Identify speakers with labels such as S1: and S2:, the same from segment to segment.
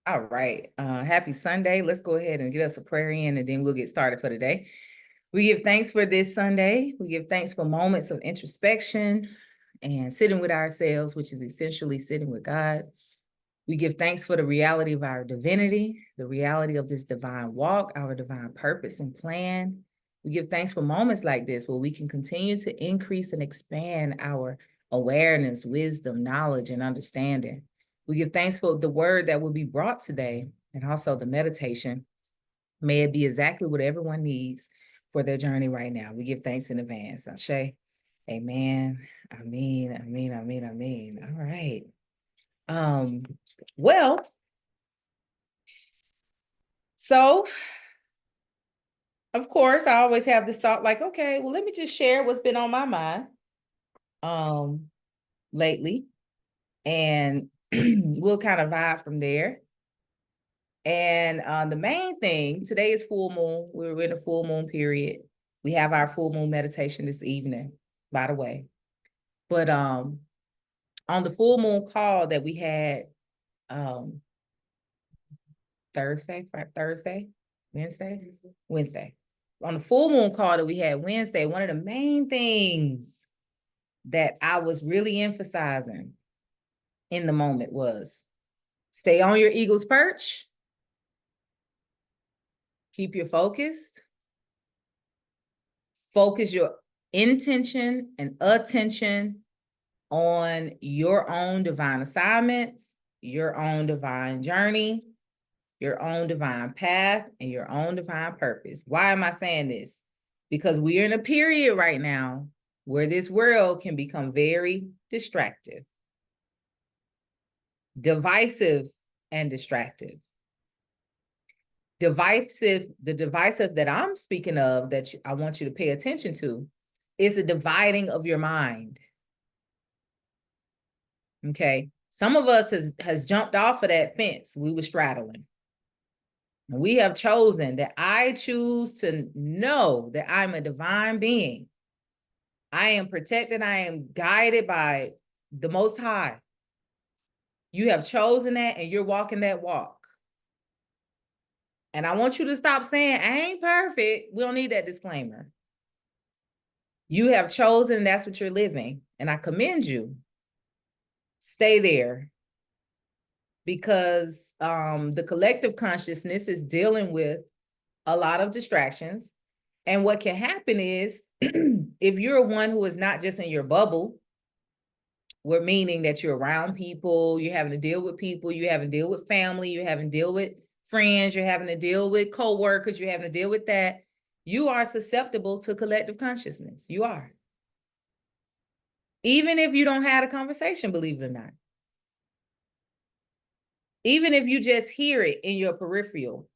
S1: All right. Happy Sunday. Let's go ahead and get us a prayer in and then we'll get started for the day. We give thanks for this Sunday. We give thanks for moments of introspection and sitting with ourselves, which is essentially sitting with God. We give thanks for the reality of our divinity, the reality of this divine walk, our divine purpose and plan. We give thanks for moments like this where we can continue to increase and expand our awareness, wisdom, knowledge, and understanding. We give thanks for the word that will be brought today and also the meditation. May it be exactly what everyone needs for their journey right now. We give thanks in advance. Ashe. Amen. Amen. Amen. Amen. Amen. All right. Um, well, so of course, I always have this thought like, okay, well, let me just share what's been on my mind um lately, and we'll kind of vibe from there. And the main thing, today is full moon. We're in a full moon period. We have our full moon meditation this evening, by the way. But on the full moon call that we had um Thursday, Wednesday. On the full moon call that we had Wednesday, one of the main things that I was really emphasizing in the moment was stay on your eagle's perch, keep your focus your intention and attention on your own divine assignments, your own divine journey, your own divine path, and your own divine purpose. Why am I saying this? Because we are in a period right now where this world can become very distractive, divisive, and distractive. The divisive that I'm speaking of that I want you to pay attention to is the dividing of your mind. Okay. Some of us has jumped off of that fence we were straddling. We have chosen that I choose to know that I'm a divine being. I am protected. I am guided by the Most High. You have chosen that and you're walking that walk. And I want you to stop saying, I ain't perfect. We don't need that disclaimer. You have chosen, and that's what you're living. And I commend you. Stay there. Because the collective consciousness is dealing with a lot of distractions. And what can happen is if you're one who is not just in your bubble, we're meaning that you're around people, you're having to deal with people, you're having to deal with family, you're having to deal with friends, you're having to deal with coworkers, you're having to deal with that. You are susceptible to collective consciousness. You are. Even if you don't have a conversation, believe it or not. Even if you just hear it in your peripheral,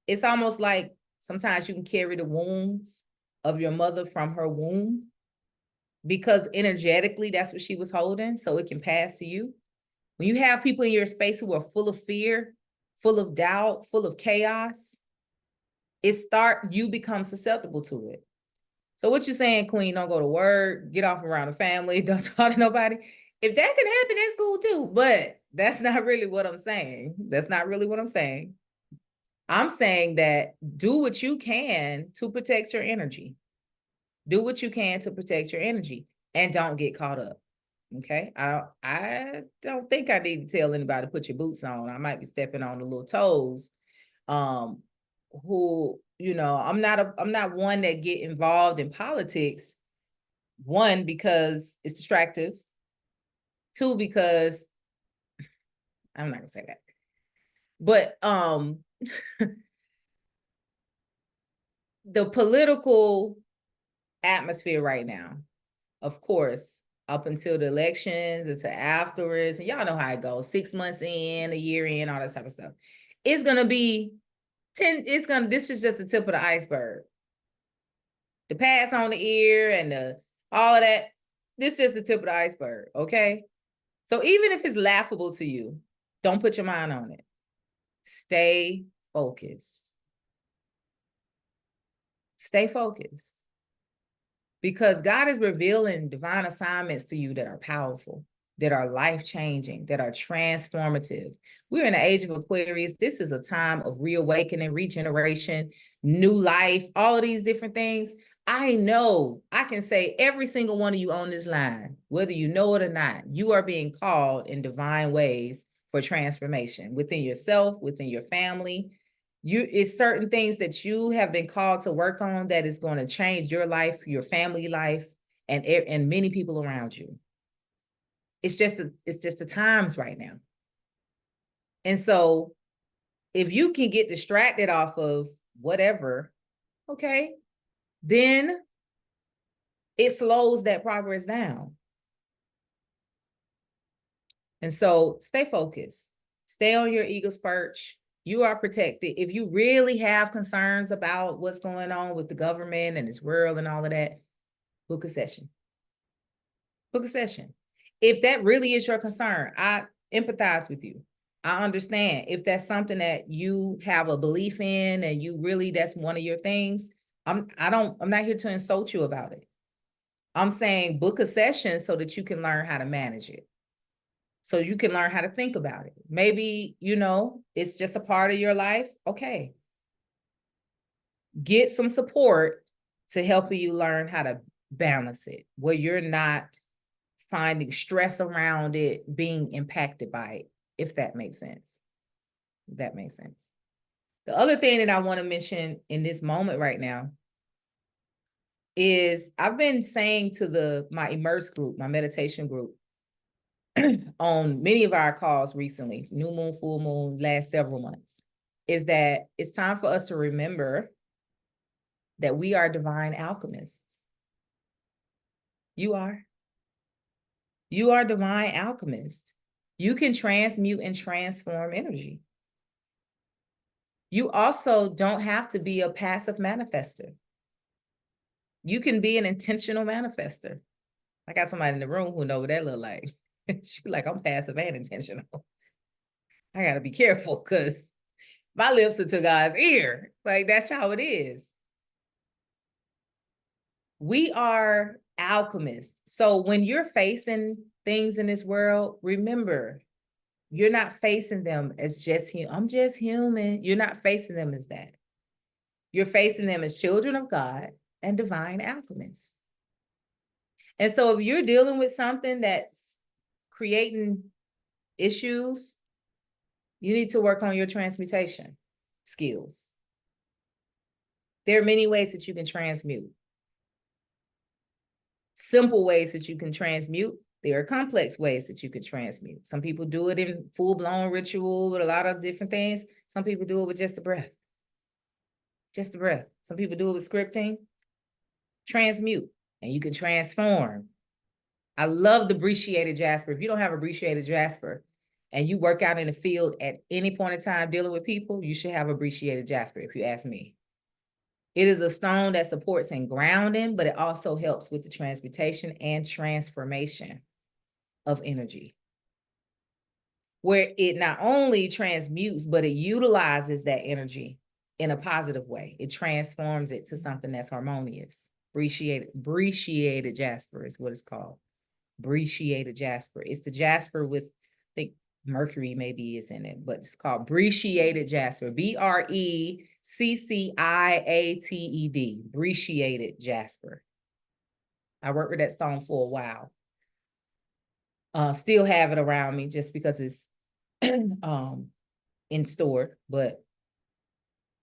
S1: it's almost like sometimes you can carry the wounds of your mother from her womb because energetically that's what she was holding, so it can pass to you. When you have people in your space who are full of fear, full of doubt, full of chaos, you become susceptible to it. So what you saying, Queen, don't go to work, get off around the family, don't talk to nobody. If that can happen, that's cool too. But that's not really what I'm saying. That's not really what I'm saying. I'm saying that do what you can to protect your energy. Do what you can to protect your energy and don't get caught up. Okay. I don't think I need to tell anybody to put your boots on. I might be stepping on the little toes. Who, I'm not one that get involved in politics. One, because it's distractive. Two, because I'm not gonna say that. But the political atmosphere right now, of course, up until the elections, until afterwards, and y'all know how it goes, 6 months in, a year in, all that type of stuff. It's gonna be this is just the tip of the iceberg. The pass on the ear and all of that, this is just the tip of the iceberg, okay? So even if it's laughable to you, don't put your mind on it. Stay focused. Stay focused. Because God is revealing divine assignments to you that are powerful. that are life-changing, that are transformative. We're in the age of Aquarius. This is a time of reawakening, regeneration, new life, all of these different things. I know I can say every single one of you on this line, whether you know it or not, you are being called in divine ways for transformation within yourself, within your family. It's certain things that you have been called to work on that is going to change your life, your family life, and many people around you. It's just the times right now. And so if you can get distracted off of whatever, okay, then it slows that progress down. And so stay focused, stay on your eagle's perch. You are protected. If you really have concerns about what's going on with the government and this world and all of that, book a session. Book a session. If that really is your concern, I empathize with you. I understand if that's something that you have a belief in and you really, that's one of your things. I'm not here to insult you about it. I'm saying book a session so that you can learn how to manage it. So you can learn how to think about it. Maybe, it's just a part of your life. Okay. Get some support to help you learn how to balance it, where you're not finding stress around it, being impacted by it, if that makes sense. If that makes sense. The other thing that I want to mention in this moment right now is I've been saying to my Immerse group, my meditation group, on many of our calls recently, new moon, full moon, last several months, is that it's time for us to remember that we are divine alchemists. You are. You are divine alchemists. You can transmute and transform energy. You also don't have to be a passive manifester. You can be an intentional manifester. I got somebody in the room who know what that look like. She's like, I'm passive and intentional. I got to be careful because my lips are to God's ear. Like, that's how it is. We are alchemists. So when you're facing things in this world, remember, you're not facing them as I'm just human. You're not facing them as that. You're facing them as children of God and divine alchemists. And so if you're dealing with something that's creating issues, you need to work on your transmutation skills. There are many ways that you can transmute. Simple ways that you can transmute. There are complex ways that you can transmute. Some people do it in full-blown ritual with a lot of different things. Some people do it with just the breath. Just the breath. Some people do it with scripting. Transmute, and you can transform. I love the Brecciated Jasper. If you don't have a Brecciated Jasper and you work out in the field at any point in time dealing with people, you should have a Brecciated Jasper, if you ask me. It is a stone that supports in grounding, but it also helps with the transmutation and transformation of energy, where it not only transmutes, but it utilizes that energy in a positive way. It transforms it to something that's harmonious. Brecciated Jasper is what it's called. Brecciated Jasper. It's the Jasper with, I think Mercury maybe is in it, but it's called Brecciated Jasper. Brecciated. Brecciated Jasper. I worked with that stone for a while. Still have it around me just because it's in store. But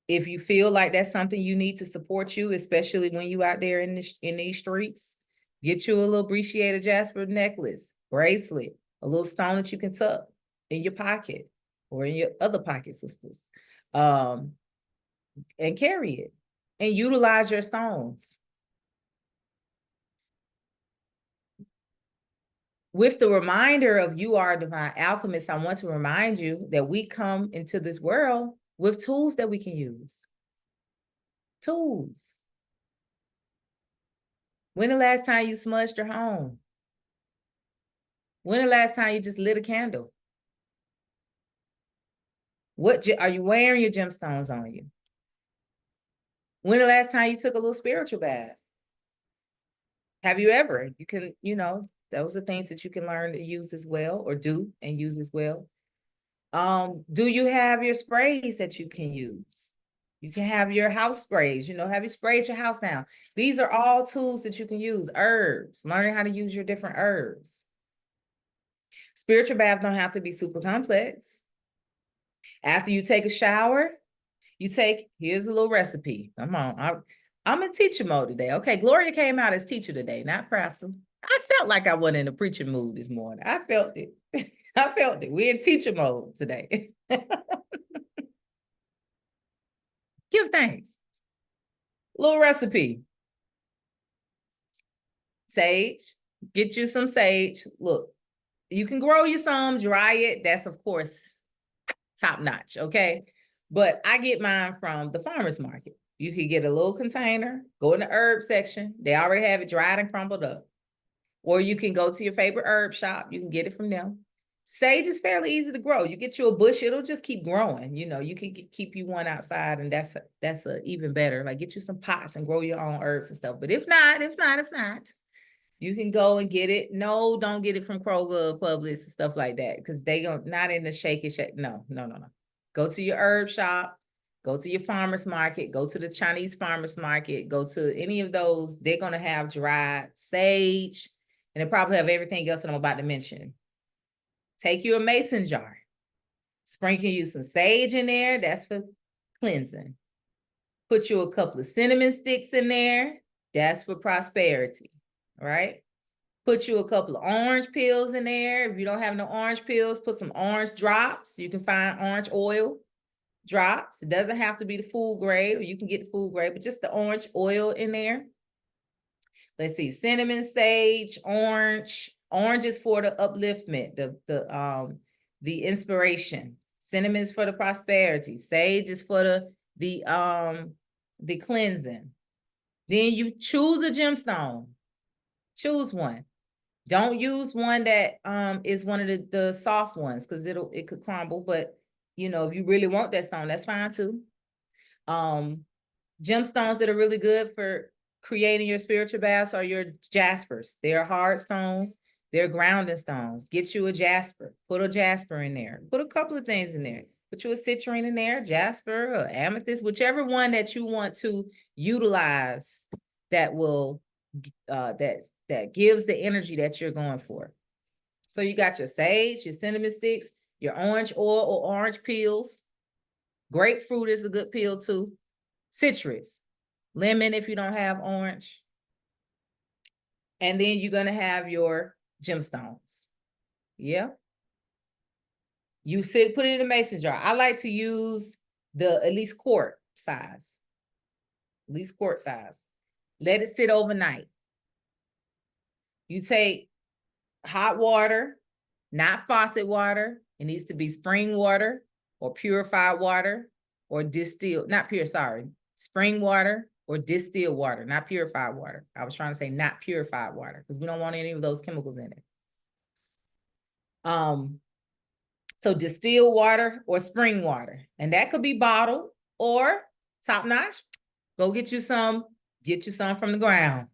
S1: if you feel like that's something you need to support you, especially when you out there in these streets, get you a little Brecciated Jasper necklace, bracelet, a little stone that you can tuck in your pocket or in your other pocket, sisters, and carry it and utilize your stones. With the reminder of you are a divine alchemist, I want to remind you that we come into this world with tools that we can use. Tools. When the last time you smudged your home? When the last time you just lit a candle? What are you wearing your gemstones on you? When the last time you took a little spiritual bath? Have you ever? You can, Those are things that you can learn to use as well, or do and use as well. Do you have your sprays that you can use? You can have your house sprays, have you sprayed your house now? These are all tools that you can use. Herbs, learning how to use your different herbs. Spiritual bath don't have to be super complex. After you take a shower, here's a little recipe. Come on, I'm in teacher mode today. Okay, Gloria came out as teacher today, not Preston. I felt like I wasn't in a preaching mood this morning. I felt it. I felt it. We're in teacher mode today. Give thanks. Little recipe. Sage. Get you some sage. Look, you can grow you some, dry it. That's, of course, top notch, okay? But I get mine from the farmer's market. You could get a little container, go in the herb section. They already have it dried and crumbled up. Or you can go to your favorite herb shop. You can get it from them. Sage is fairly easy to grow. You get you a bush, it'll just keep growing. You can keep you one outside, and that's even better. Like, get you some pots and grow your own herbs and stuff. But if not, you can go and get it. No, don't get it from Kroger, Publix, and stuff like that, because they don't, not in the shake. No. Go to your herb shop, go to your farmer's market, go to the Chinese farmer's market, go to any of those. They're going to have dried sage, and they probably have everything else that I'm about to mention. Take you a mason jar, sprinkle you some sage in there. That's for cleansing. Put you a couple of cinnamon sticks in there. That's for prosperity, right? Put you a couple of orange peels in there. If you don't have no orange peels, put some orange drops. You can find orange oil drops. It doesn't have to be the food grade, or you can get the food grade, but just the orange oil in there. Let's see, cinnamon, sage, orange. Orange is for the upliftment, the inspiration. Cinnamon is for the prosperity. Sage is for the cleansing. Then you choose a gemstone. Choose one. Don't use one that is one of the soft ones, because it could crumble. But if you really want that stone, that's fine too. Gemstones that are really good for creating your spiritual baths are your jaspers. They're hard stones. They're grounding stones. Get you a jasper. Put a jasper in there. Put a couple of things in there. Put you a citrine in there, jasper or amethyst, whichever one that you want to utilize that will that gives the energy that you're going for. So you got your sage, your cinnamon sticks, your orange oil or orange peels. Grapefruit is a good peel too. Citrus, lemon if you don't have orange. And then you're going to have your gemstones. Yeah. You put it in a mason jar. I like to use at least quart size. At least quart size. Let it sit overnight. You take hot water, not faucet water. It needs to be spring water or purified water or distilled, not pure, sorry. Spring water or distilled water, not purified water. I was trying to say not purified water, because we don't want any of those chemicals in it. So distilled water or spring water, and that could be bottled or top notch. Go get you some from the ground.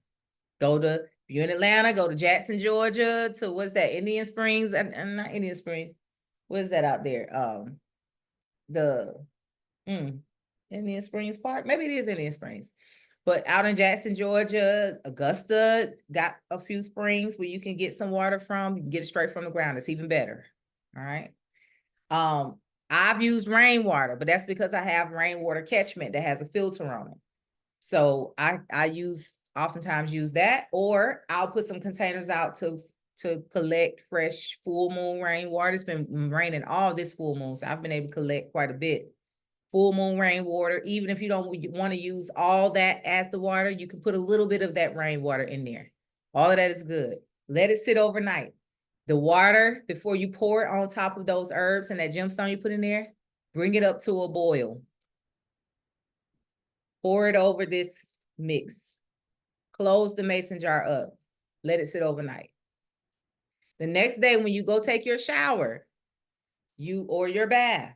S1: If you're in Atlanta, go to Jackson, Georgia, to what's that? Indian Springs, and not Indian Springs. What is that out there? Indian Springs Park. Maybe it is Indian Springs. But out in Jackson, Georgia, Augusta got a few springs where you can get some water from. You can get it straight from the ground. It's even better. All right. I've used rainwater, but that's because I have rainwater catchment that has a filter on it. So I oftentimes use that, or I'll put some containers out to collect fresh full moon rainwater. It's been raining all this full moon, so I've been able to collect quite a bit. Full moon rainwater. Even if you don't want to use all that as the water, you can put a little bit of that rainwater in there. All of that is good. Let it sit overnight. The water, before you pour it on top of those herbs and that gemstone you put in there, bring it up to a boil. Pour it over this mix. Close the mason jar up. Let it sit overnight. The next day, when you go take your shower, or your bath,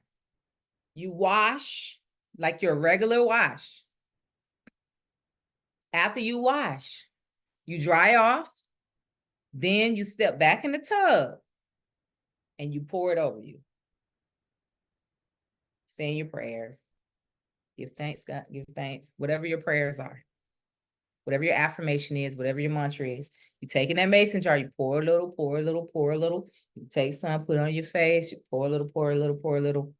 S1: you wash like your regular wash. After you wash, you dry off. Then you step back in the tub and you pour it over you. Say in your prayers. Give thanks, God, give thanks. Whatever your prayers are. Whatever your affirmation is, whatever your mantra is. You take in that mason jar, you pour a little, pour a little, pour a little. You take some, put it on your face, you pour a little, pour a little, pour a little.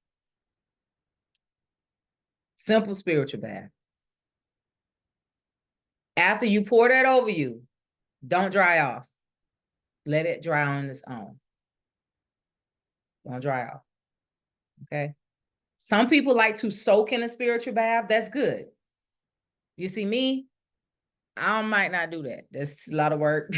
S1: Simple spiritual bath. After you pour that over you, don't dry off. Let it dry on its own. Don't dry off. Okay. Some people like to soak in a spiritual bath. That's good. You see me? I might not do that. That's a lot of work.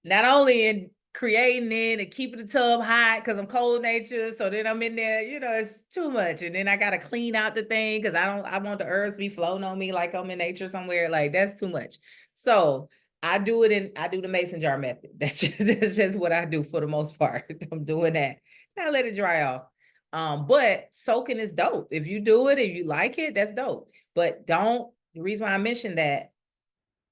S1: Not only in creating it and keeping the tub hot because I'm cold nature. So then I'm in there, it's too much. And then I got to clean out the thing because I want the herbs be floating on me like I'm in nature somewhere. Like that's too much. So I do the mason jar method. That's just what I do for the most part. I'm doing that. Now let it dry off. But soaking is dope. If you do it, if you like it, that's dope. But the reason why I mentioned that,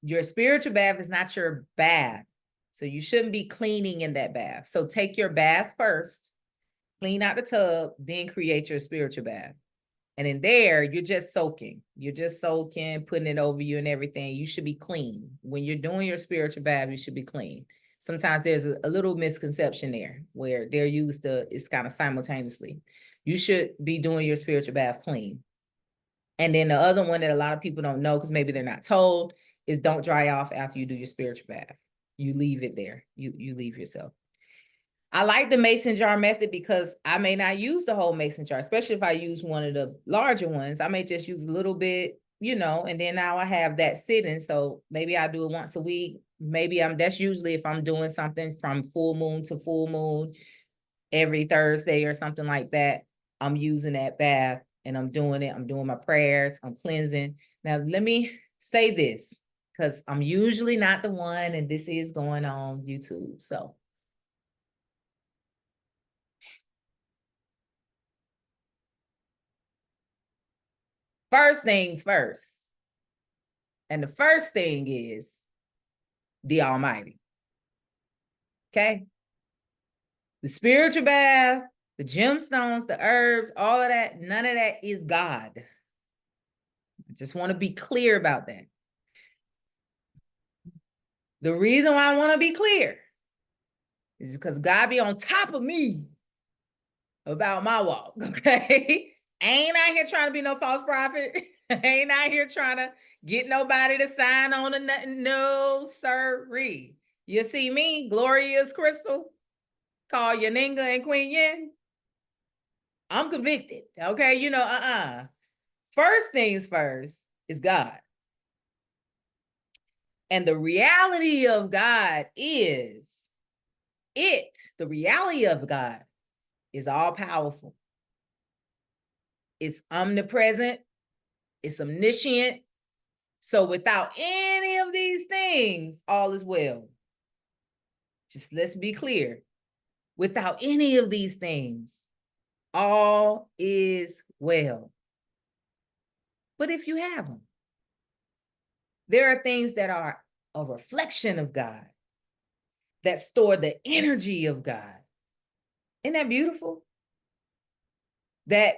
S1: your spiritual bath is not your bath. So you shouldn't be cleaning in that bath. So take your bath first, clean out the tub, then create your spiritual bath. And in there, you're just soaking. You're just soaking, putting it over you and everything. You should be clean. When you're doing your spiritual bath, you should be clean. Sometimes there's a little misconception there where they're used it's kind of simultaneously. You should be doing your spiritual bath clean. And then the other one that a lot of people don't know, because maybe they're not told, is don't dry off after you do your spiritual bath. You leave it there. You leave yourself. I like the mason jar method because I may not use the whole mason jar, especially if I use one of the larger ones. I may just use a little bit, and then now I have that sitting. So maybe I do it once a week. Maybe that's usually if I'm doing something from full moon to full moon every Thursday or something like that. I'm using that bath and I'm doing it. I'm doing my prayers. I'm cleansing. Now, let me say this, because I'm usually not the one, and this is going on YouTube. So first things first. And the first thing is the Almighty. Okay? The spiritual bath, the gemstones, the herbs, all of that, none of that is God. I just want to be clear about that. The reason why I want to be clear is because God be on top of me about my walk, okay? Ain't out here trying to be no false prophet. Ain't out here trying to get nobody to sign on to nothing. No, sirree. You see me, Glorious Crystal, call Yaninga and Queen Yin. I'm convicted, okay? First things first is God. And the reality of God is the reality of God is all powerful. It's omnipresent. It's omniscient. So without any of these things, all is well. Just let's be clear. Without any of these things, all is well. But if you have them, there are things that are a reflection of God, that store the energy of God. Isn't that beautiful? That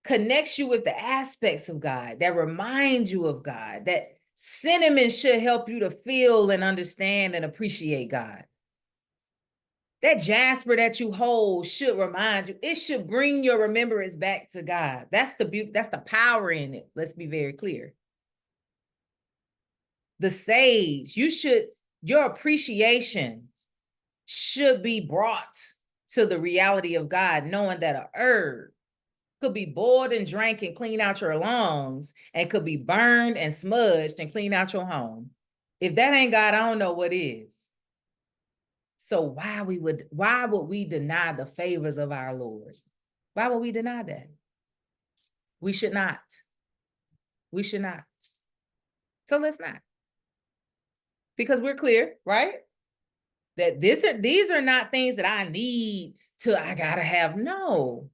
S1: connects you with the aspects of God, that remind you of God, that cinnamon should help you to feel and understand and appreciate God. That jasper that you hold should remind you, it should bring your remembrance back to God. That's the beauty, that's the power in it. Let's be very clear. The sage, your appreciation should be brought to the reality of God, knowing that a herb could be boiled and drank and clean out your lungs, and could be burned and smudged and clean out your home. If that ain't God, I don't know what is. So why would we deny the favors of our Lord? Why would we deny that? We should not. We should not. So let's not. Because we're clear, right? That these are not things that I need I gotta have. No.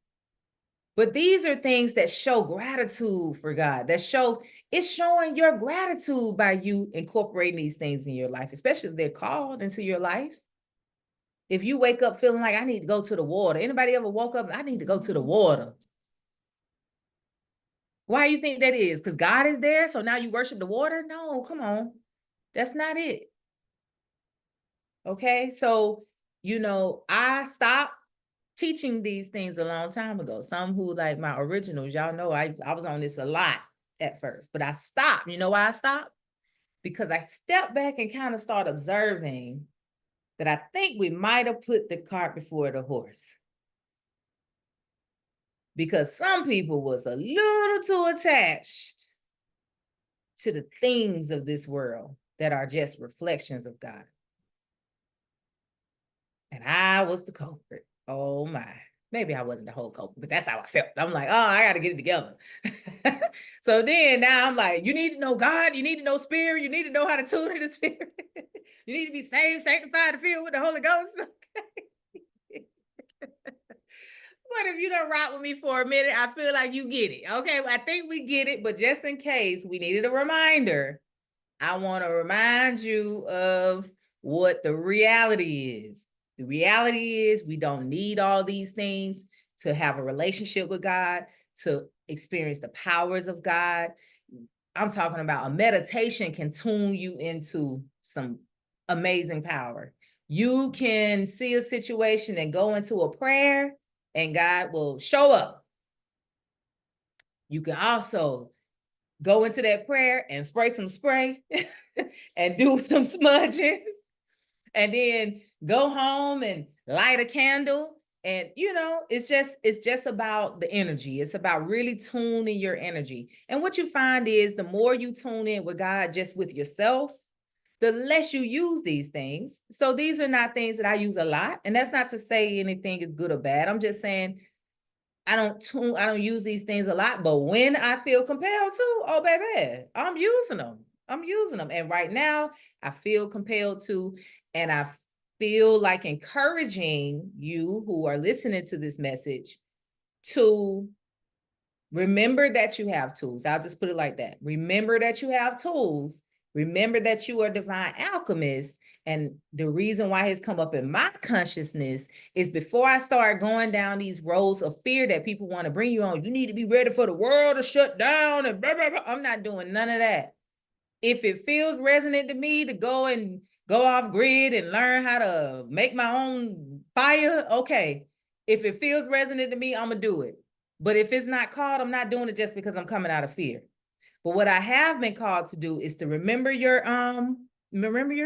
S1: But these are things that show gratitude for God, that show It's showing your gratitude by you incorporating these things in your life, especially if they're called into your life. If you wake up feeling like I need to go to the water, anybody ever woke up, I need to go to the water? Why do you think that is? Because God is there, so now you worship the water? No, come on. That's not it. Okay, so, I stopped teaching these things a long time ago. Some who like my originals, y'all know I was on this a lot at first, but I stopped. You know why I stopped? Because I stepped back and kind of started observing that I think we might have put the cart before the horse. Because some people was a little too attached to the things of this world that are just reflections of God. And I was the culprit. Oh my. Maybe I wasn't the whole culprit, but that's how I felt. I'm like, oh, I got to get it together. So then now I'm like, you need to know God. You need to know spirit. You need to know how to tune in the spirit. You need to be saved, sanctified, and filled with the Holy Ghost. Okay. What if you don't rock with me for a minute? I feel like you get it. Okay, I think we get it, but just in case we needed a reminder, I want to remind you of what the reality is. The reality is we don't need all these things to have a relationship with God, to experience the powers of God. I'm talking about a meditation can tune you into some amazing power. You can see a situation and go into a prayer and God will show up. You can also go into that prayer and spray some spray and do some smudging and then go home and light a candle. And it's just about the energy. It's about really tuning your energy. And what you find is the more you tune in with God just with yourself, the less you use these things. So these are not things that I use a lot. And that's not to say anything is good or bad. I'm just saying I don't use these things a lot, but when I feel compelled to, oh baby, I'm using them. And right now I feel compelled to, and I feel like encouraging you who are listening to this message to remember that you have tools. I'll just put it like that. Remember that you have tools. Remember that you are divine alchemist. And the reason why it's come up in my consciousness is before I start going down these roads of fear that people want to bring you on, you need to be ready for the world to shut down and blah, blah, blah. I'm not doing none of that. If it feels resonant to me to go off grid and learn how to make my own fire, okay. If it feels resonant to me, I'm going to do it. But if it's not called, I'm not doing it just because I'm coming out of fear. But what I have been called to do is to remember your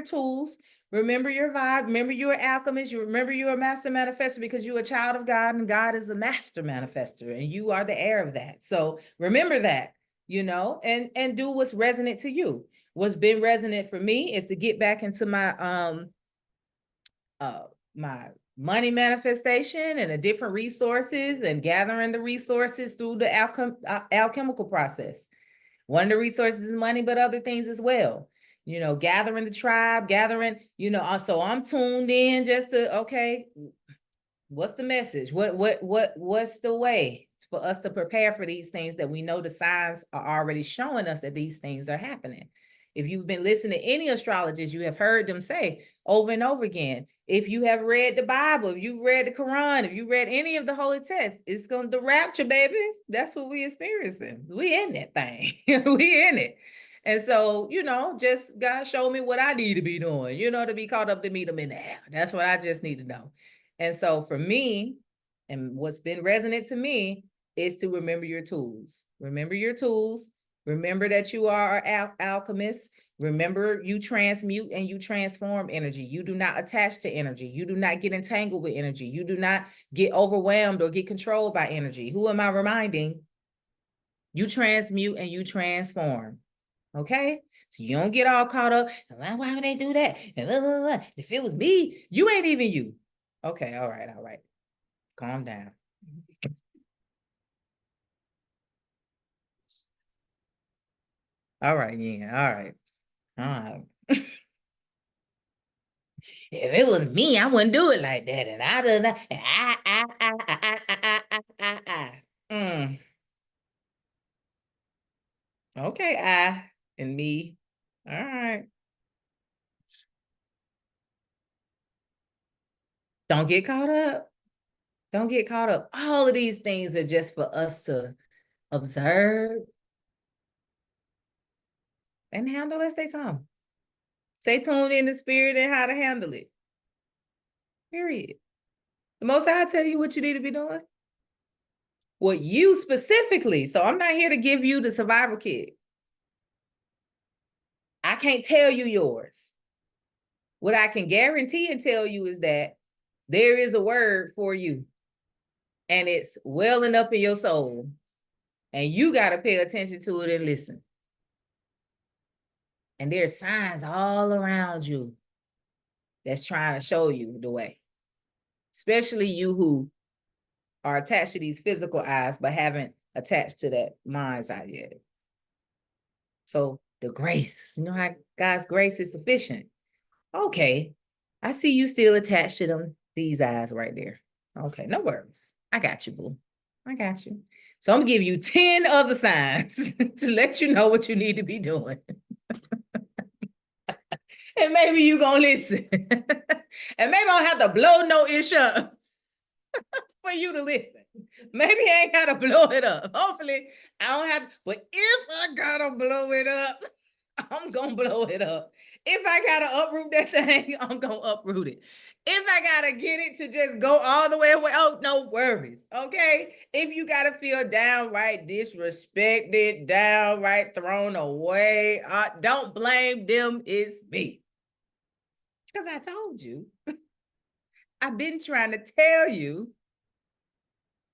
S1: tools, remember your vibe, remember you're an alchemist, you remember you're a master manifester because you're a child of God and God is a master manifester and you are the heir of that. So remember that, and do what's resonant to you. What's been resonant for me is to get back into my my money manifestation and the different resources and gathering the resources through the alchemical process. One of the resources is money, but other things as well. Gathering the tribe, so I'm tuned in just to, okay, what's the message? What's the way for us to prepare for these things that we know the signs are already showing us that these things are happening? If you've been listening to any astrologers, you have heard them say over and over again, if you have read the Bible, if you've read the Quran, if you read any of the holy texts, it's going to the rapture, baby. That's what we experiencing. We in that thing. We in it. And so, just God showed me what I need to be doing, to be caught up to meet him in the air. That's what I just need to know. And so for me, and what's been resonant to me is to remember your tools. Remember your tools. Remember that you are an alchemist. Remember you transmute and you transform energy. You do not attach to energy. You do not get entangled with energy. You do not get overwhelmed or get controlled by energy. Who am I reminding? You transmute and you transform. Okay? So you don't get all caught up. Why would they do that? If it was me, you ain't even you. Okay, all right. Calm down. All right, yeah, all right. All right. If it was me, I wouldn't do it like that. And I don't know. Mm. Okay, I and me. All right. Don't get caught up. Don't get caught up. All of these things are just for us to observe and handle as they come. Stay tuned in the spirit and how to handle it. Period. The Most High tell you what you need to be doing. What you specifically. So I'm not here to give you the survival kit. I can't tell you yours. What I can guarantee and tell you is that there is a word for you. And it's welling up in your soul. And you got to pay attention to it and listen. And there's signs all around you that's trying to show you the way. Especially you who are attached to these physical eyes, but haven't attached to that mind's eye yet. So the grace, you know how God's grace is sufficient. Okay, I see you still attached to them, these eyes right there. Okay, no worries. I got you, boo. I got you. So I'm gonna give you 10 other signs to let you know what you need to be doing. And maybe you gonna listen. And maybe I don't have to blow no ish up for you to listen. Maybe I ain't gotta blow it up. Hopefully, I don't have, but if I gotta blow it up, I'm gonna blow it up. If I gotta uproot that thing, I'm gonna uproot it. If I gotta get it to just go all the way away, oh, no worries. Okay. If you gotta feel downright disrespected, downright thrown away, don't blame them, it's me. Because I told you. I've been trying to tell you.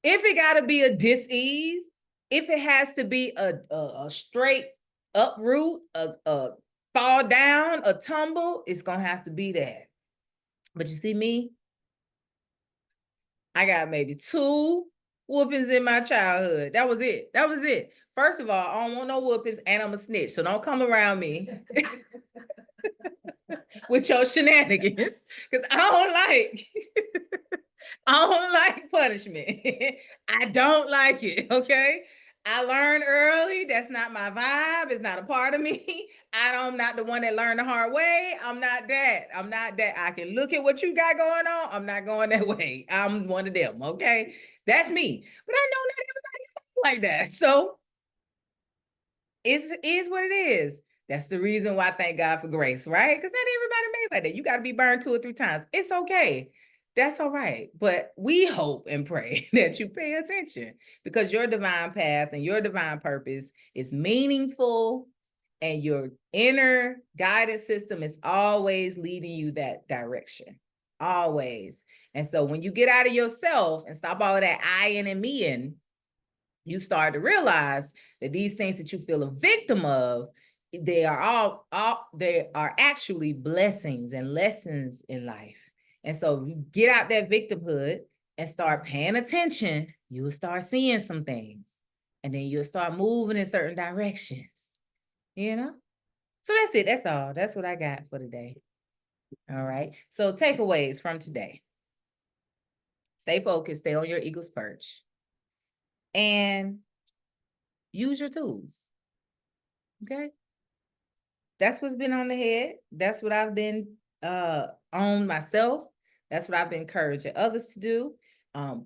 S1: If it gotta be a dis-ease, if it has to be a straight uproot, a fall down, a tumble, it's gonna have to be that. But you see me, I got maybe 2 whoopings in my childhood. That was it. That was it. First of all, I don't want no whoopings and I'm a snitch. So don't come around me with your shenanigans. Because I don't like punishment. I don't like it. Okay. I learned early. That's not my vibe. It's not a part of me. I'm not the one that learned the hard way. I'm not that. I'm not that. I can look at what you got going on. I'm not going that way. I'm one of them. Okay. That's me. But I know not everybody's like that. So it is what it is. That's the reason why I thank God for grace, right? Because not everybody made like that. You got to be burned 2 or 3 times. It's okay. That's all right. But we hope and pray that you pay attention because your divine path and your divine purpose is meaningful and your inner guidance system is always leading you that direction. Always. And so when you get out of yourself and stop all of that I and me in, you start to realize that these things that you feel a victim of, they are all they are actually blessings and lessons in life. And so you get out that victimhood and start paying attention, you will start seeing some things. And then you'll start moving in certain directions, you know? So that's it. That's all. That's what I got for today. All right. So takeaways from today. Stay focused, stay on your eagle's perch. And use your tools. Okay. That's what's been on the head. That's what I've been on myself. That's what I've been encouraging others to do.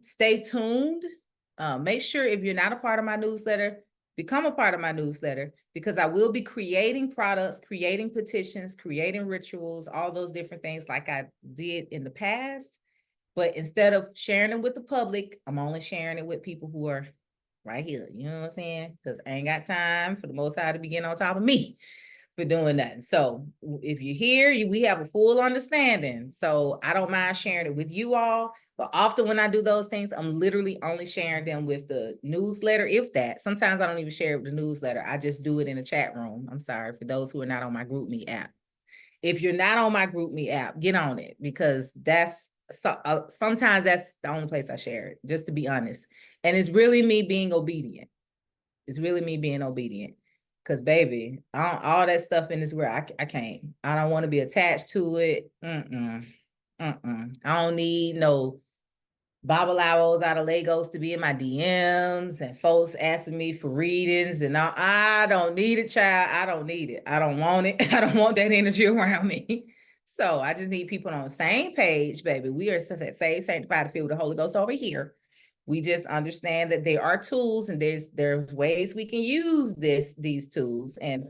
S1: Stay tuned. Make sure if you're not a part of my newsletter, become a part of my newsletter because I will be creating products, creating petitions, creating rituals, all those different things like I did in the past. But instead of sharing it with the public, I'm only sharing it with people who are right here. You know what I'm saying? Because I ain't got time for the Most High to be getting on top of me for doing that. So if you're here, we have a full understanding. So I don't mind sharing it with you all. But often when I do those things, I'm literally only sharing them with the newsletter, if that. Sometimes I don't even share it with the newsletter. I just do it in a chat room. I'm sorry for those who are not on my GroupMe app. If you're not on my GroupMe app, get on it because sometimes that's the only place I share it, just to be honest. And it's really me being obedient. It's really me being obedient. Cause baby, all that stuff in this world, I can't. I don't want to be attached to it. I don't need no Babalawos out of Lagos to be in my DMs and folks asking me for readings and all. I don't need it, child. I don't need it. I don't want it. I don't want that energy around me. So I just need people on the same page, baby. We are saved, sanctified, filled with the Holy Ghost over here. We just understand that there are tools and there's ways we can use these tools. And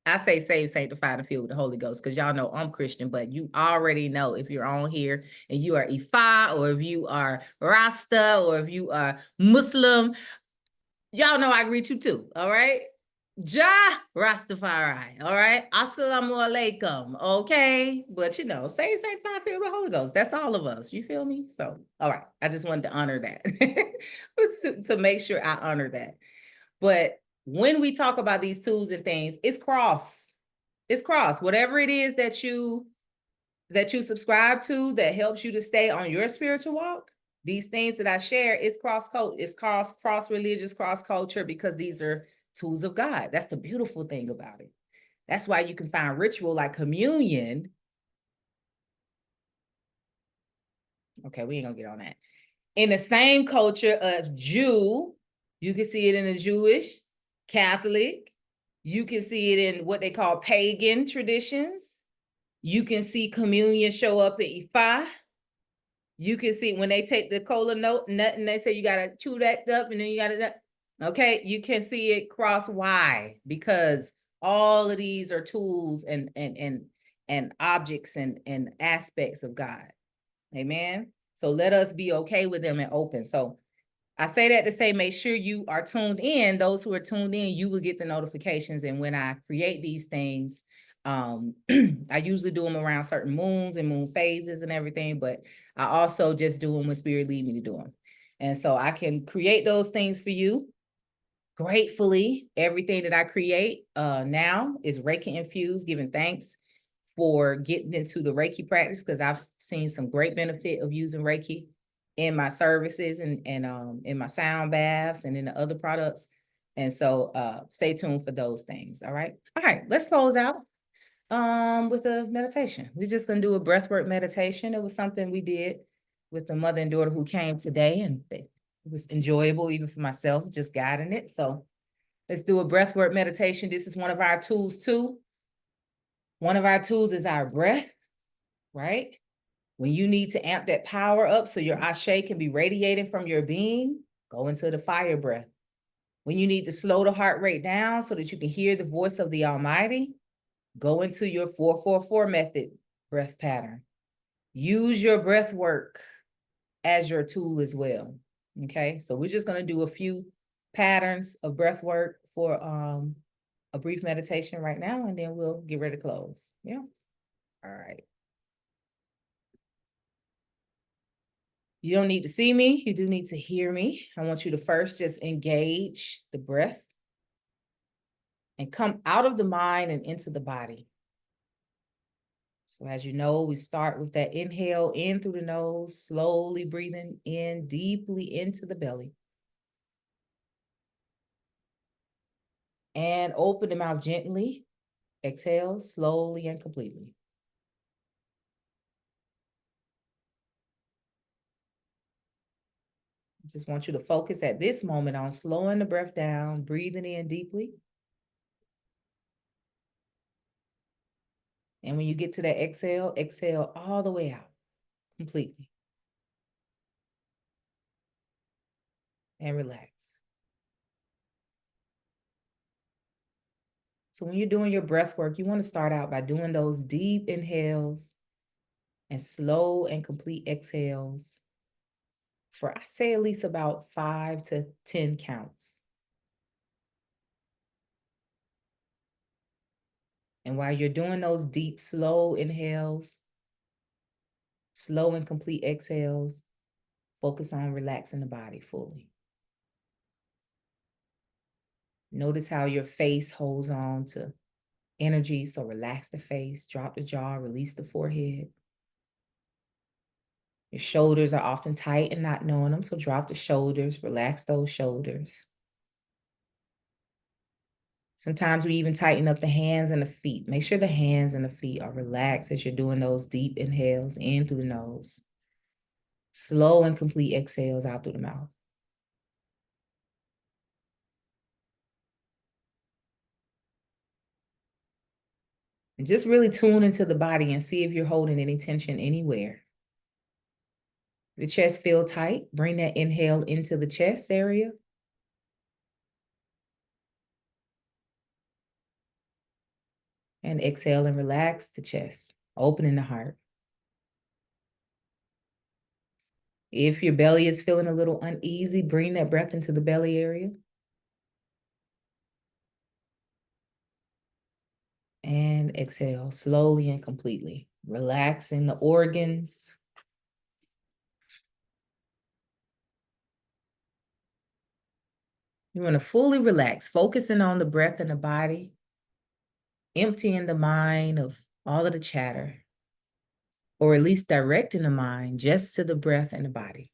S1: I say saved, sanctified, and filled with the Holy Ghost because y'all know I'm Christian, but you already know if you're on here and you are Ifa or if you are Rasta or if you are Muslim, y'all know I greet you too, all right? Jah Rastafari, all right? Assalamu alaikum, okay? But you know, saved, sanctified, filled with the Holy Ghost. That's all of us, you feel me? So, all right, I just wanted to honor that, to make sure I honor that. But when we talk about these tools and things, it's cross. It's cross. Whatever it is that you subscribe to that helps you to stay on your spiritual walk, these things that I share is cross religious, cross culture, because these are tools of God. That's the beautiful thing about it. That's why you can find ritual like communion. Okay, we ain't gonna get on that. In the same culture of Jew, you can see it in the Jewish, Catholic. You can see it in what they call pagan traditions. You can see communion show up in Ifa. You can see when they take the cola nut and they say you gotta chew that up and then you gotta, okay, you can see it cross. Why? Because all of these are tools and objects and aspects of God. Amen. So let us be okay with them and open. So I say that to say, make sure you are tuned in. Those who are tuned in, you will get the notifications. And when I create these things, I usually do them around certain moons and moon phases and everything, but I also just do them when Spirit lead me to do them. And so I can create those things for you. Gratefully, everything that I create now is Reiki infused, giving thanks for getting into the Reiki practice, because I've seen some great benefit of using Reiki in my services and in my sound baths and in the other products. And so stay tuned for those things. All right. All right, let's close out with a meditation. We're just gonna do a breathwork meditation. It was something we did with the mother and daughter who came today, and it was enjoyable even for myself, just guiding it. So let's do a breathwork meditation. This is one of our tools too. One of our tools is our breath, right? When you need to amp that power up so your ashe can be radiating from your being, go into the fire breath. When you need to slow the heart rate down so that you can hear the voice of the Almighty, go into your 4-4-4 method breath pattern. Use your breath work as your tool as well. Okay, so we're just going to do a few patterns of breath work for a brief meditation right now, and then we'll get ready to close. Yeah. All right. You don't need to see me. You do need to hear me. I want you to first just engage the breath and come out of the mind and into the body. So as you know, we start with that inhale in through the nose, slowly breathing in deeply into the belly. And open the mouth gently. Exhale slowly and completely. Just want you to focus at this moment on slowing the breath down, breathing in deeply. And when you get to that exhale, exhale all the way out completely. And relax. So when you're doing your breath work, you want to start out by doing those deep inhales and slow and complete exhales for, I say, at least about 5 to 10 counts. And while you're doing those deep, slow inhales, slow and complete exhales, focus on relaxing the body fully. Notice how your face holds on to energy. So relax the face, drop the jaw, release the forehead. Your shoulders are often tight and not knowing them, so drop the shoulders, relax those shoulders. Sometimes we even tighten up the hands and the feet. Make sure the hands and the feet are relaxed as you're doing those deep inhales in through the nose. Slow and complete exhales out through the mouth. And just really tune into the body and see if you're holding any tension anywhere. The chest feel tight. Bring that inhale into the chest area. And exhale and relax the chest, opening the heart. If your belly is feeling a little uneasy, bring that breath into the belly area. And exhale slowly and completely, relaxing the organs. You want to fully relax, focusing on the breath and the body, emptying the mind of all of the chatter, or at least directing the mind just to the breath and the body.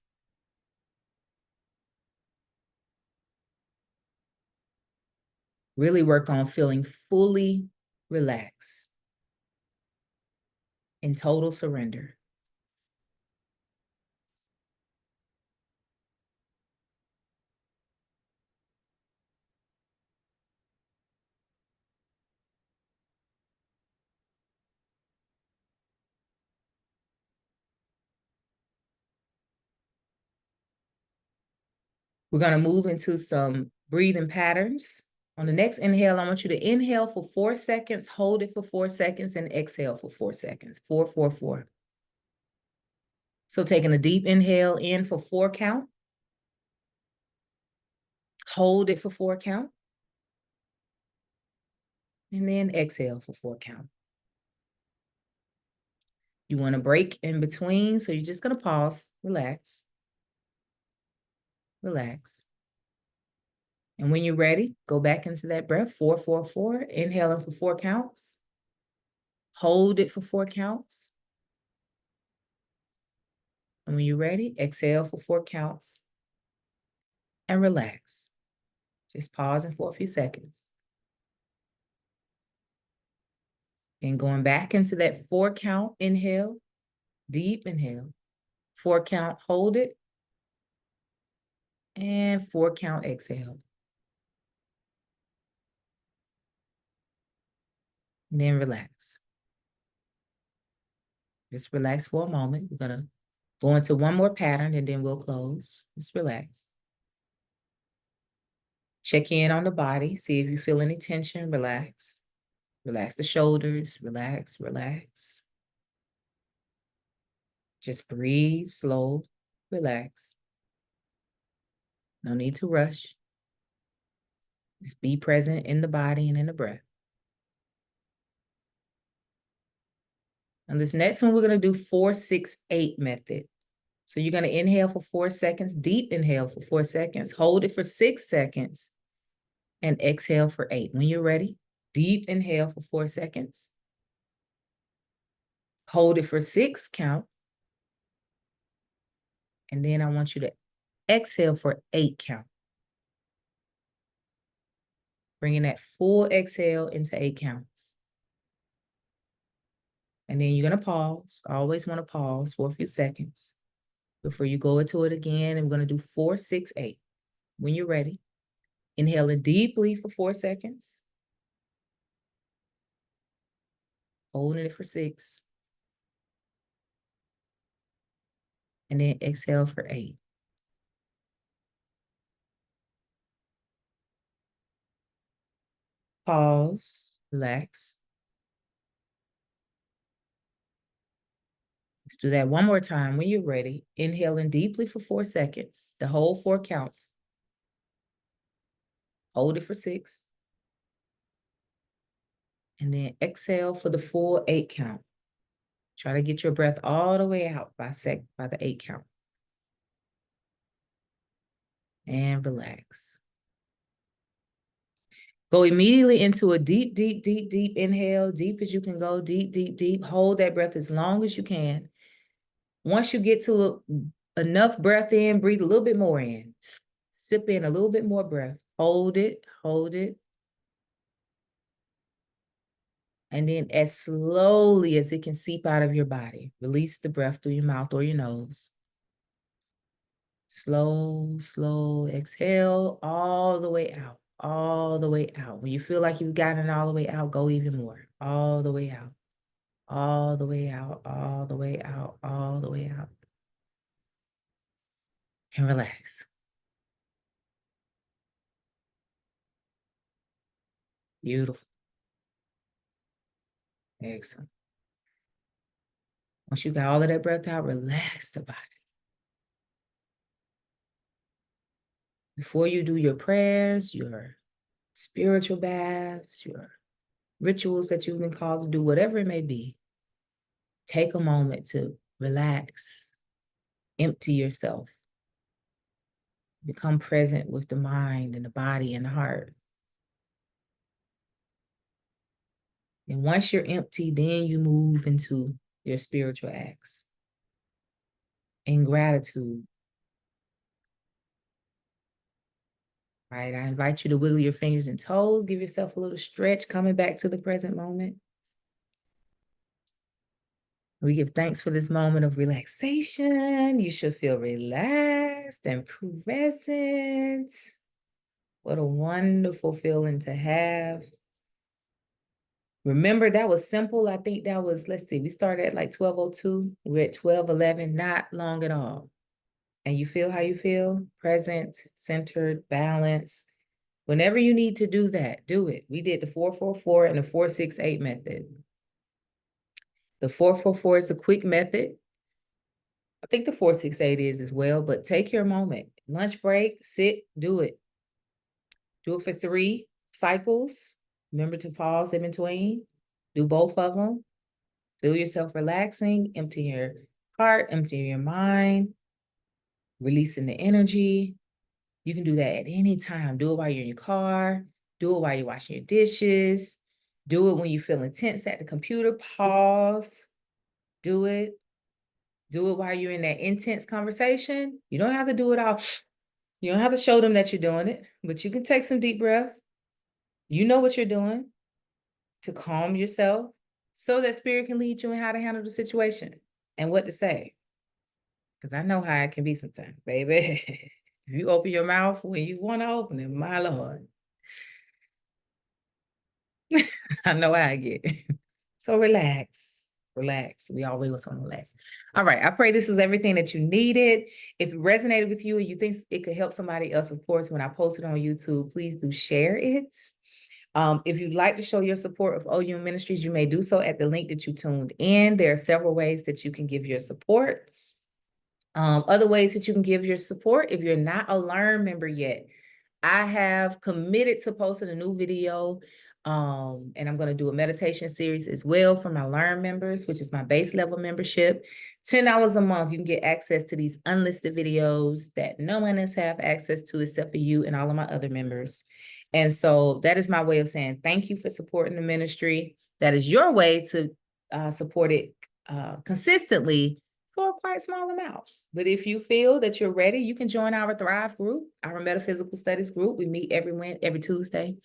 S1: Really work on feeling fully relaxed, in total surrender. We're going to move into some breathing patterns. On the next inhale, I want you to inhale for 4 seconds, hold it for 4 seconds, and exhale for 4 seconds. 4, 4, 4. So taking a deep inhale in for 4 count. Hold it for 4 count. And then exhale for 4 count. You want to break in between, so you're just going to pause, relax, relax. And when you're ready, go back into that breath, 4, 4, 4, inhaling for 4 counts. Hold it for 4 counts. And when you're ready, exhale for 4 counts and relax. Just pausing for a few seconds. And going back into that 4 count inhale, deep inhale, 4 count, hold it, and 4 count exhale. And then relax. Just relax for a moment. We're going to go into one more pattern and then we'll close. Just relax. Check in on the body. See if you feel any tension. Relax. Relax the shoulders. Relax, relax. Just breathe, slow, relax. No need to rush. Just be present in the body and in the breath. And this next one, we're going to do 4, 6, 8 method. So you're going to inhale for 4 seconds, deep inhale for 4 seconds, hold it for 6 seconds, and exhale for 8. When you're ready, deep inhale for 4 seconds, hold it for 6 count, and then I want you to exhale for 8 count. Bringing that full exhale into 8 counts. And then you're going to pause. Always want to pause for a few seconds before you go into it again. And we're going to do 4, 6, 8. When you're ready, inhaling deeply for 4 seconds. Holding it for 6. And then exhale for 8. Pause, relax. Let's do that one more time. When you're ready, inhaling deeply for 4 seconds, the whole 4 counts. Hold it for 6. And then exhale for the full 8 count. Try to get your breath all the way out by the 8 count. And relax. Go immediately into a deep, deep, deep, deep inhale, deep as you can go, deep, deep, deep. Hold that breath as long as you can. Once you get to enough breath in, breathe a little bit more in. Sip in a little bit more breath. Hold it, hold it. And then as slowly as it can seep out of your body, release the breath through your mouth or your nose. Slow, slow exhale all the way out, all the way out. When you feel like you've gotten it all the way out, go even more, all the way out, all the way out, all the way out, all the way out. And relax. Beautiful. Excellent. Once you got all of that breath out, relax the body. Before you do your prayers, your spiritual baths, your rituals that you've been called to do, whatever it may be, take a moment to relax, empty yourself, become present with the mind and the body and the heart. And once you're empty, then you move into your spiritual acts in gratitude. Right? I invite you to wiggle your fingers and toes, give yourself a little stretch, coming back to the present moment. We give thanks for this moment of relaxation. You should feel relaxed and present. What a wonderful feeling to have. Remember, that was simple. I think that was, let's see, we started at like 12:02. We're at 12:11, not long at all. And you feel how you feel? Present, centered, balanced. Whenever you need to do that, do it. We did the 4-4-4 and the 4-6-8 method. The 4-4-4 is a quick method. I think the 4-6-8 is as well, but take your moment. Lunch break, sit, do it. Do it for 3 cycles. Remember to pause in between. Do both of them. Feel yourself relaxing, empty your heart, empty your mind, releasing the energy. You can do that at any time. Do it while you're in your car. Do it while you're washing your dishes. Do it when you feel intense at the computer. Pause. Do it. Do it while you're in that intense conversation. You don't have to do it all. You don't have to show them that you're doing it, but you can take some deep breaths. You know what you're doing to calm yourself so that spirit can lead you in how to handle the situation and what to say. Because I know how it can be sometimes, baby. If you open your mouth when you want to open it, my Lord. I know how I get. So relax, relax. We always want to relax. All right. I pray this was everything that you needed. If it resonated with you and you think it could help somebody else, of course, when I post it on YouTube, please do share it. If you'd like to show your support of OU Ministries, you may do so at the link that you tuned in. There are several ways that you can give your support. Other ways that you can give your support, if you're not a Learn member yet, I have committed to posting a new video, and I'm going to do a meditation series as well for my Learn members, which is my base level membership. $10 a month, you can get access to these unlisted videos that no one else have access to except for you and all of my other members. And so that is my way of saying thank you for supporting the ministry. That is your way to support it consistently for a quite small amount. But if you feel that you're ready, you can join our Thrive group, our metaphysical studies group. We meet every Tuesday.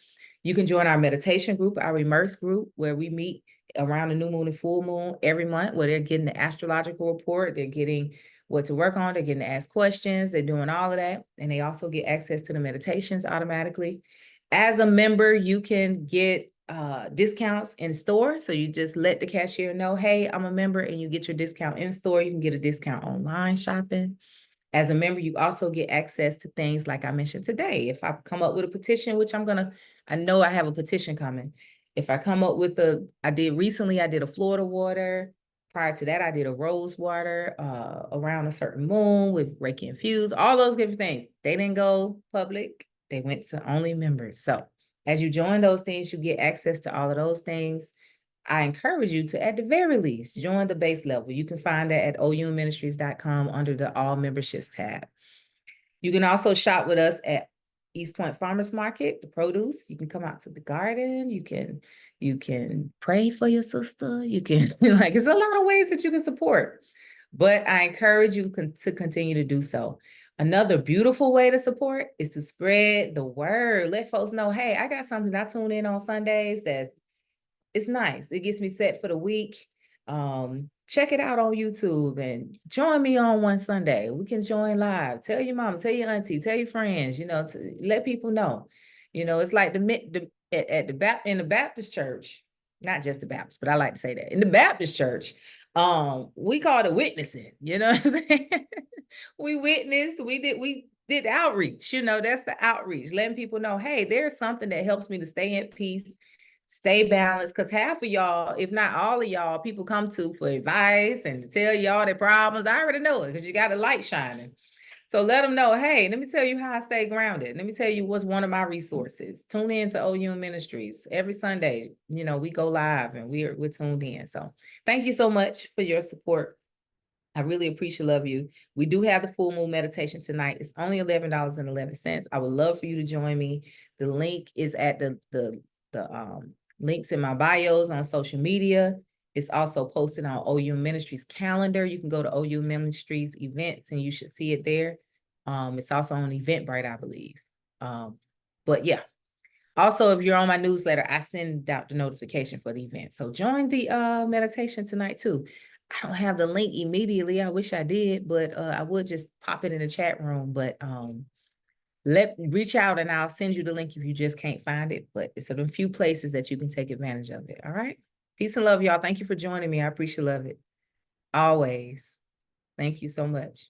S1: You can join our meditation group, our Immerse group, where we meet around the new moon and full moon every month, where they're getting the astrological report, they're getting what to work on, they're getting to ask questions, they're doing all of that. And they also get access to the meditations automatically. As a member, you can get discounts in store. So you just let the cashier know, hey, I'm a member, and you get your discount in store. You can get a discount online shopping. As a member, you also get access to things like I mentioned today. If I come up with a petition, which I know I have a petition coming. If I come up with I did a Florida water. Prior to that, I did a rose water around a certain moon with Reiki infused, all those different things. They didn't go public. They went to only members. So as you join those things, you get access to all of those things. I encourage you to, at the very least, join the base level. You can find that at ouministries.com under the All Memberships tab. You can also shop with us at East Point Farmers Market, the produce. You can come out to the garden. You can pray for your sister. You can, it's a lot of ways that you can support. But I encourage you to continue to do so. Another beautiful way to support is to spread the word. Let folks know, hey, I got something I tune in on Sundays it's nice. It gets me set for the week. check it out on YouTube and join me on one Sunday. We can join live. Tell your mama, tell your auntie, tell your friends, you know, to let people know. You know, it's like in the Baptist church, not just the Baptist, but I like to say that in the Baptist church, we call it witnessing. You know what I'm saying? We witnessed, we did outreach. You know, that's the outreach, letting people know, hey, there's something that helps me to stay in peace, stay balanced, because half of y'all, if not all of y'all, people come to for advice and to tell y'all their problems. I already know it because you got a light shining. So let them know, hey, let me tell you how I stay grounded. Let me tell you what's one of my resources. Tune in to OU Ministries every Sunday. You know, we go live and we're tuned in. So thank you so much for your support. I really appreciate, love you. We do have the full moon meditation tonight. It's only $11.11. I would love for you to join me. The link is at the links in my bios on social media. It's also posted on OU Ministries calendar. You can go to OU Ministries events and you should see it there. It's also on Eventbrite, I believe. But yeah. Also, if you're on my newsletter, I send out the notification for the event. So join the meditation tonight too. I don't have the link immediately. I wish I did, but I would just pop it in the chat room. But reach out and I'll send you the link if you just can't find it. But it's a few places that you can take advantage of it. All right. Peace and love, y'all. Thank you for joining me. I appreciate it. Always. Thank you so much.